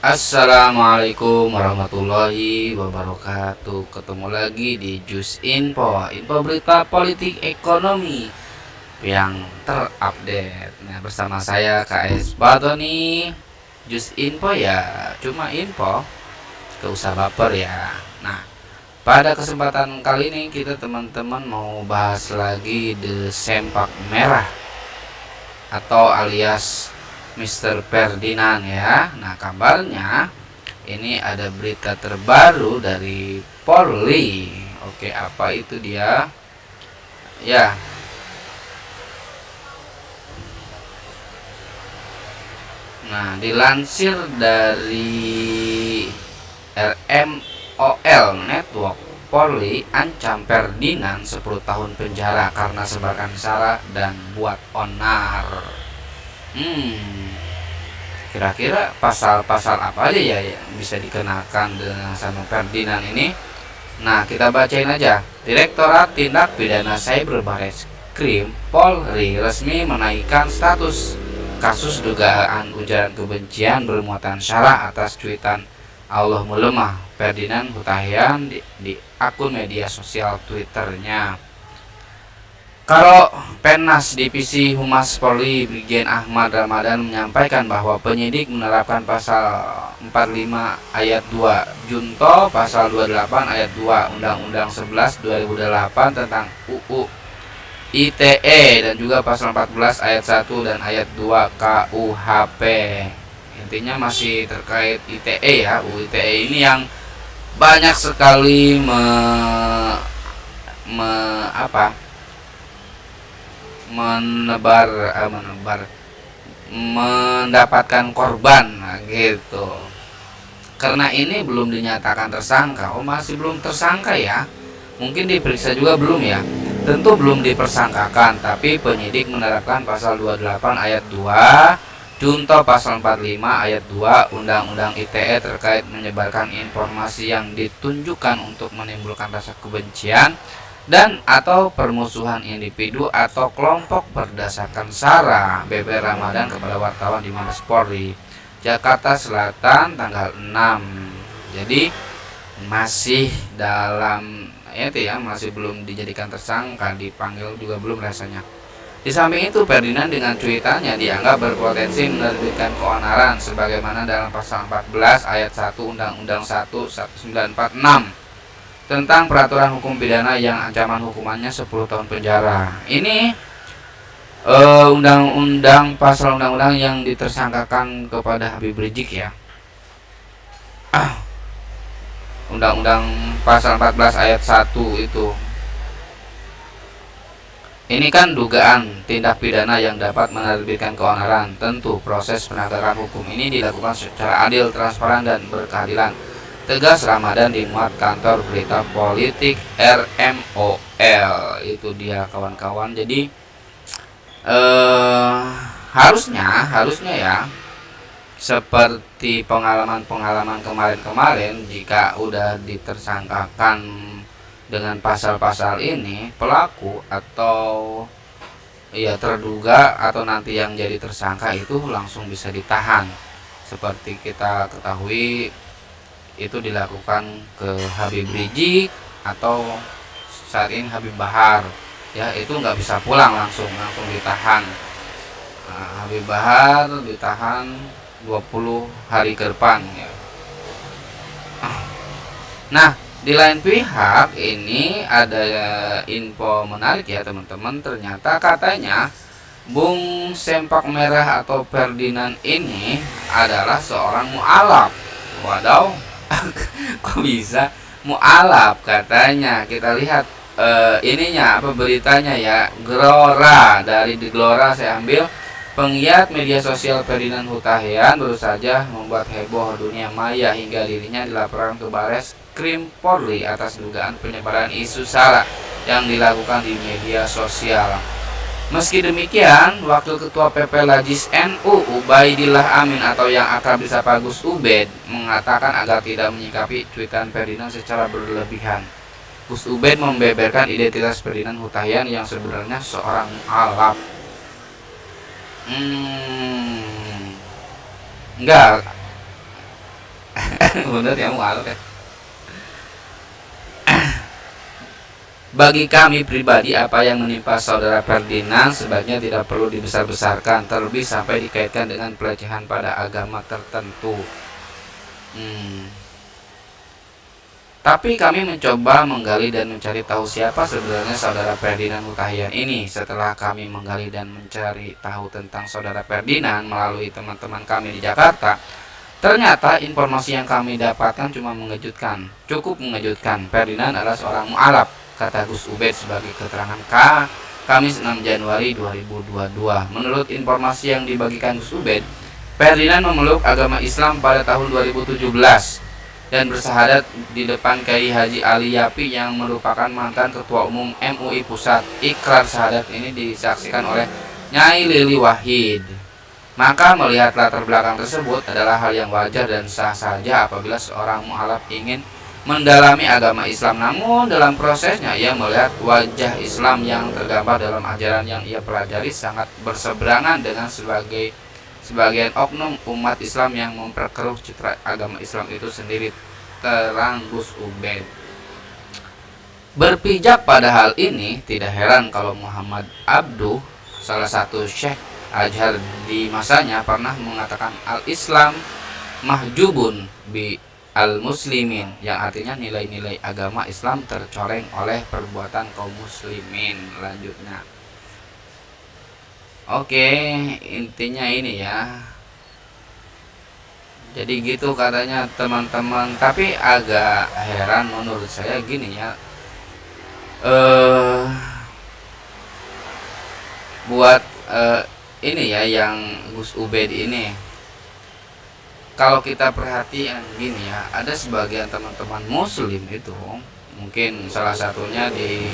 Assalamualaikum warahmatullahi wabarakatuh. Ketemu lagi di Jus Info berita politik ekonomi yang terupdate. Nah, bersama saya KS Batoni. Jus Info ya, cuma info, gak usah baper ya. Nah, pada kesempatan kali ini kita teman-teman mau bahas lagi The Sempak Merah atau alias Mr. Ferdinand ya. Nah, kabarnya ini ada berita terbaru dari Polri. Oke, apa itu dia? Ya, nah dilansir dari RMOL Network, Polri ancam Ferdinand 10 tahun penjara karena sebarkan sara dan buat onar. Kira-kira pasal-pasal apa aja ya yang bisa dikenakan dengan sama Ferdinand ini? Nah, kita bacain aja. Direktorat Tindak Pidana Cyber Bareskrim Polri resmi menaikkan status kasus dugaan ujaran kebencian bermuatan sara atas cuitan Allah melemah Ferdinand Hutahian di akun media sosial Twitternya. Karo Pennas Divisi Humas Polri Brigjen Ahmad Ramadan menyampaikan bahwa penyidik menerapkan pasal 45 ayat 2 Junto, pasal 28 ayat 2 Undang-Undang 11 2008 tentang UU ITE dan juga pasal 14 ayat 1 dan ayat 2 KUHP. Intinya masih terkait ITE ya. UU ITE ini yang banyak sekali apa menebar mendapatkan korban, nah, gitu. Karena ini belum dinyatakan tersangka. Oh, masih belum tersangka ya. Mungkin diperiksa juga belum ya. Tentu belum dipersangkakan, tapi penyidik menerapkan pasal 28 ayat 2 Junto pasal 45 ayat 2 Undang-Undang ITE terkait menyebarkan informasi yang ditunjukkan untuk menimbulkan rasa kebencian dan atau permusuhan individu atau kelompok berdasarkan sara. BB Ramadan kepada wartawan di Mabes Polri Jakarta Selatan tanggal 6. Jadi masih dalam itu ya, masih belum dijadikan tersangka, dipanggil juga belum rasanya. Di samping itu, Ferdinand dengan cuitannya dianggap berpotensi menerbitkan keonaran sebagaimana dalam pasal 14 ayat 1 Undang-Undang 1 1946 tentang peraturan hukum pidana yang ancaman hukumannya 10 tahun penjara. Ini pasal undang-undang yang ditersangkakan kepada Habib Rizik ya. Undang-undang pasal 14 ayat 1 itu. Ini kan dugaan tindak pidana yang dapat menerbitkan keonaran. Tentu proses penegakan hukum ini dilakukan secara adil, transparan, dan berkeadilan. Tegas Ramadan dimuat kantor berita politik RMOL. Itu dia kawan-kawan. Jadi harusnya ya, seperti pengalaman-pengalaman kemarin-kemarin, jika udah ditersangkakan dengan pasal-pasal ini, pelaku atau ya terduga atau nanti yang jadi tersangka itu langsung bisa ditahan. Seperti kita ketahui itu dilakukan ke Habib Rizik atau saat ini Habib Bahar ya, itu nggak bisa pulang, langsung ditahan. Nah, Habib Bahar ditahan 20 hari ke depan ya. Nah, di lain pihak ini ada info menarik ya teman-teman. Ternyata katanya Bung Sempak Merah atau Ferdinand ini adalah seorang mualaf. Wadaw, kok bisa mualaf katanya? Kita lihat ininya, apa beritanya ya. Gelora, dari di Gelora saya ambil. Penggiat media sosial Ferdinand Hutahian baru saja membuat heboh dunia maya hingga dirinya dilaporkan ke Bares Krim Polri atas dugaan penyebaran isu sara yang dilakukan di media sosial. Meski demikian, Wakil Ketua PP Lajis NU Ubaidillah Amin atau yang akrab disapa Gus Ubed mengatakan agar tidak menyikapi cuitan Ferdinand secara berlebihan. Gus Ubed membeberkan identitas Ferdinand Hutahian yang sebenarnya seorang mualaf. Enggak, Bener ya mualaf ya. Bagi kami pribadi, apa yang menimpa saudara Ferdinand sebaiknya tidak perlu dibesar-besarkan, terlebih sampai dikaitkan dengan pelecehan pada agama tertentu. Tapi kami mencoba menggali dan mencari tahu siapa sebenarnya saudara Ferdinand Huta-Heian ini. Setelah kami menggali dan mencari tahu tentang saudara Ferdinand melalui teman-teman kami di Jakarta, ternyata informasi yang kami dapatkan cuma mengejutkan, cukup mengejutkan. Ferdinand adalah seorang mu'alaf, kata Gus Ubed sebagai keterangan Kamis 6 Januari 2022. Menurut informasi yang dibagikan Gus Ubed, Ferdinand memeluk agama Islam pada tahun 2017 dan bersahadat di depan Kiai Haji Ali Yapi yang merupakan mantan Ketua Umum MUI Pusat. Ikrar syahadat ini disaksikan oleh Nyai Lili Wahid. Maka melihat latar belakang tersebut adalah hal yang wajar dan sah saja apabila seorang mu'alaf ingin mendalami agama Islam. Namun dalam prosesnya ia melihat wajah Islam yang tergambar dalam ajaran yang ia pelajari sangat berseberangan dengan sebagian oknum umat Islam yang memperkeruh citra agama Islam itu sendiri, terang Gus Ubed. Berpijak pada hal ini, tidak heran kalau Muhammad Abduh, salah satu syekh Azhar di masanya, pernah mengatakan al-Islam mahjubun bi al-muslimin, yang artinya nilai-nilai agama Islam tercoreng oleh perbuatan kaum muslimin. Lanjutnya, oke, intinya ini ya. Jadi gitu katanya teman-teman. Tapi agak heran menurut saya gini ya. Buat ini ya yang Gus Ubed ini, kalau kita perhatian gini ya, ada sebagian teman-teman muslim itu, mungkin salah satunya di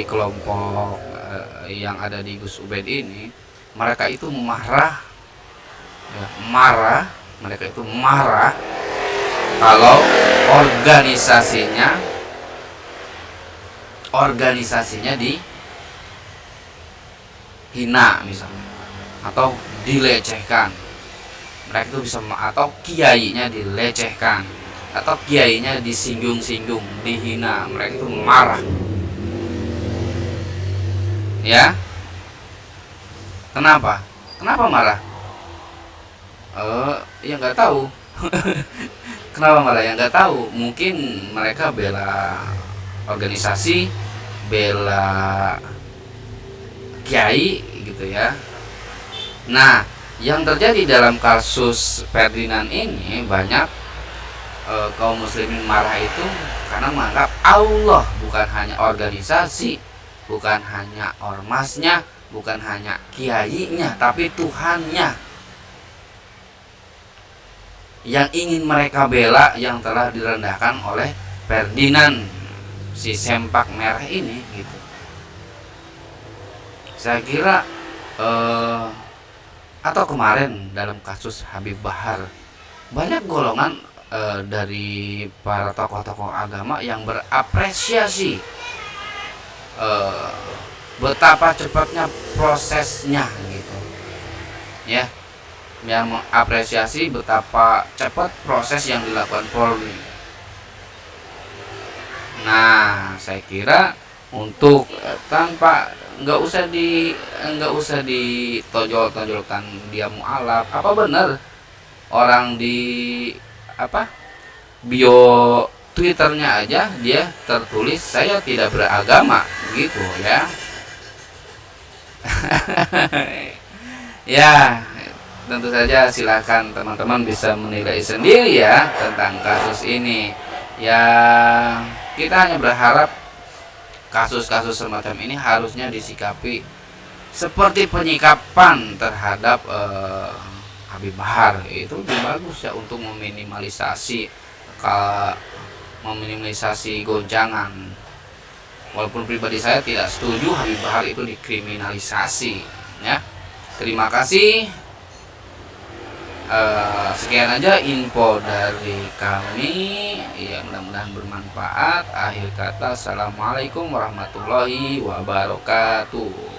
kelompok yang ada di Gus Ubed ini, mereka itu marah, mereka itu marah kalau organisasinya dihina misalnya, atau dilecehkan. Mereka itu bisa, atau kiainya dilecehkan, atau kiainya disinggung-singgung, dihina, mereka itu marah. Ya, kenapa marah? Ya nggak tahu. Kenapa marah? Ya nggak tahu. Mungkin mereka bela organisasi, bela kiai gitu ya. Nah, yang terjadi dalam kasus Ferdinand ini, banyak kaum muslimin marah itu karena menganggap Allah bukan hanya organisasi, bukan hanya ormasnya, bukan hanya kiainya, tapi Tuhannya yang ingin mereka bela, yang telah direndahkan oleh Ferdinand, si sempak merah ini gitu. Saya kira atau kemarin dalam kasus Habib Bahar, banyak golongan dari para tokoh-tokoh agama yang berapresiasi betapa cepatnya prosesnya gitu ya, yang mengapresiasi betapa cepat proses yang dilakukan Polri. Nah, saya kira untuk tanpa nggak usah ditonjolkan dia mualaf. Apa benar orang di bio Twitternya aja dia tertulis saya tidak beragama gitu ya. Ya, tentu saja silakan teman-teman bisa menilai sendiri ya tentang kasus ini. Ya, kita hanya berharap kasus-kasus semacam ini harusnya disikapi seperti penyikapan terhadap Habib Bahar. Itu lebih bagus ya untuk meminimalisasi goncangan. Walaupun pribadi saya tidak setuju Habib Bahar itu dikriminalisasi ya. Terima kasih. Sekian aja info dari kami ya, mudah-mudahan bermanfaat. Akhir kata, assalamualaikum warahmatullahi wabarakatuh.